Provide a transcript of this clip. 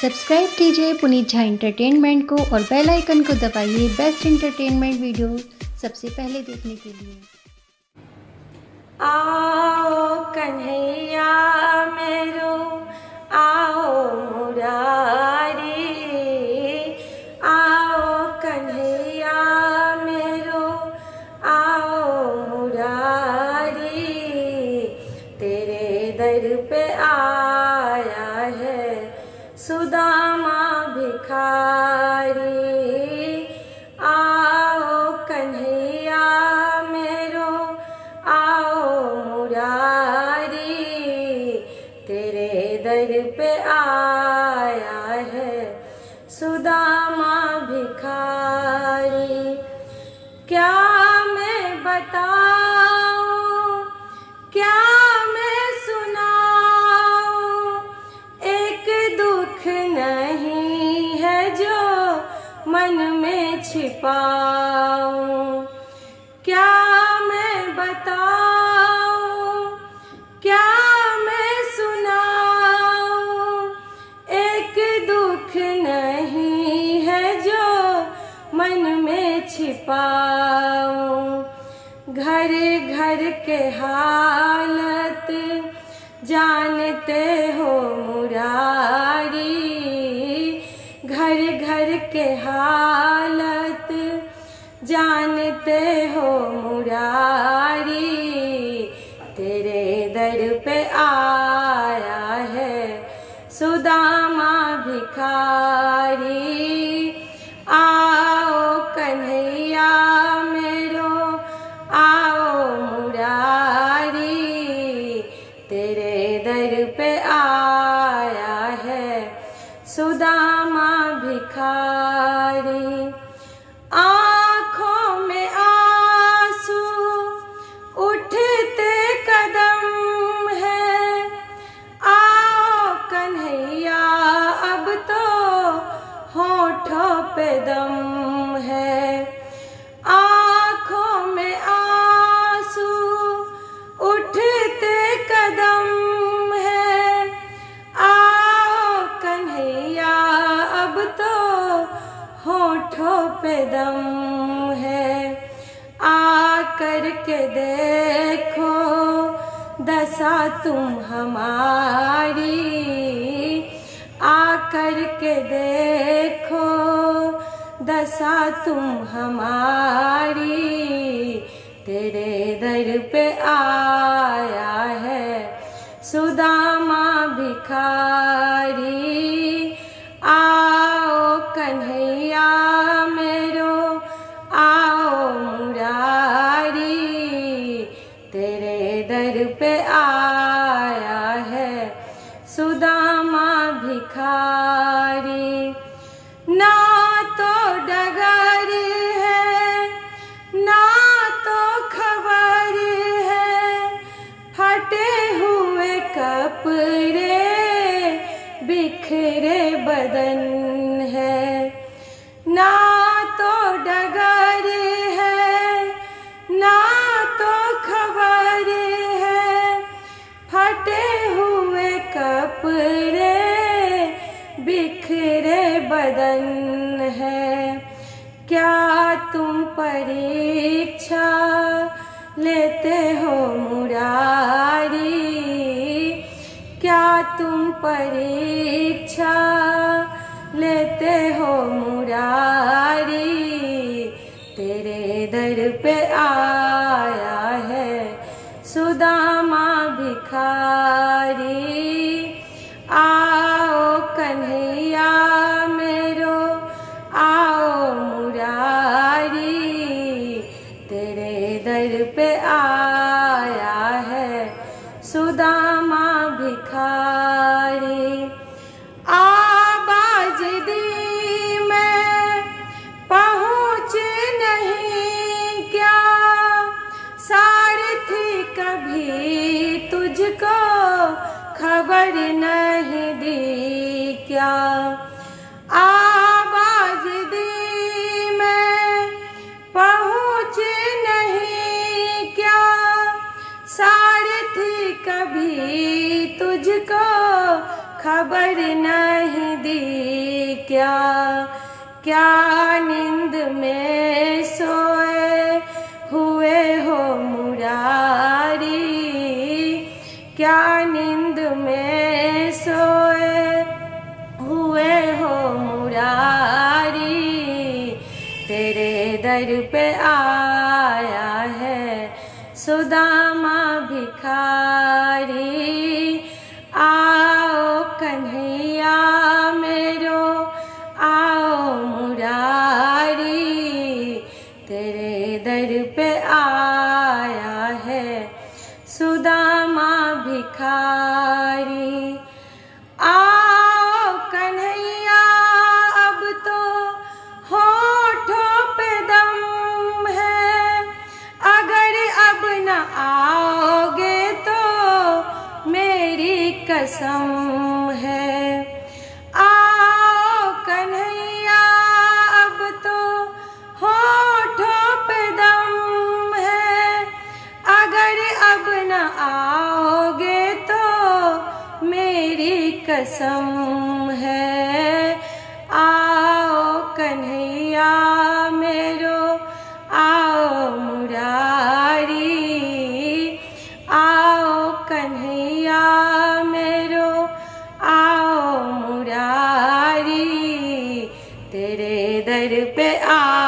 Subscribe कीजिए Puneet Jha entertainment को और बेल आइकन को दबाइए बेस्ट एंटरटेनमेंट वीडियो सबसे पहले देखने के लिए। आओ कन्हैया मेरो आओ मुरारी, आओ कन्हैया मेरो आओ मुरारी, तेरे दर पे आया है सुदामा भिखारी। आओ कन्हैया मेरो आओ मुरारी, तेरे दर पे आया है सुदामा भिखारी। क्या मैं बताऊं, क्या मैं सुनाऊं, एक दुख नहीं है जो मन में छिपाऊं। क्या मैं बताऊं, क्या मैं सुनाऊं, एक दुख नहीं है जो मन में छिपाऊं। घर घर के हालत जानते हो मुरारी, घर घर के हालत जानते हो मुरारी, तेरे दर पे आया है सुदामा भिखारी। आओ कन्हैया मेरो आओ मुरारी, तेरे दर पे आया है सुदामा भिखारी। आँखों में आंसू उठते कदम है, आओ कन्हैया अब तो होठों पे दम है। आँखों में आंसू उठते कदम है, आओ कन्हैया अब तो होठों पे दम है। आकर के देखो दशा तुम हमारी, आकर के देखो दशा तुम हमारी, तेरे दर पे आया है सुदामा भिखारी। आओ कन्हैया मेरो आओ मुरारी, तेरे दर पे आया है सुदामा भिखारी। ना तो डगर है ना तो खबर है, फटे हुए कपड़े बिखरे बदन है। ना तो डगर है ना तो खबर है, फटे हुए कपड़े बिखरे बदन है। क्या तुम परीक्षा लेते हो मुरारी, क्या तुम परीक्षा लेते हो मुरारी, तेरे दर पे आया है सुदामा भिखारी। आओ कन्हैया मेरो आओ मुरारी, तेरे दर पे आया है सुदामा भिखारी। आवाज दी मैं पहुँच नहीं क्या, सारथी कभी तुझको खबर नहीं दी क्या। आवाज दी मैं पहुँच नहीं क्या, सारथी कभी तुझको खबर नहीं दी क्या क्या नींद में सोए हुए हो मुरारी, क्या नींद में सोए हुए हो मुरारी। तेरे दर पे आया है सुदामा भिखारी, आओ कन्हैया मेरो आओ मुरारी। तेरे दर पे आया है सुदामा भिखारी। आओ कन्हैया अब तो होठों पे दम है, अगर अब न आओगे तो मेरी कसम है। आओ कन्हैया अब तो होठों पे दम है, अगर अब न आओगे तो मेरी कसम है। आओ कन्हैया मेरो आओ मुरारी, आओ कन्हैया मेरो आओ मुरारी। तेरे दर पे आ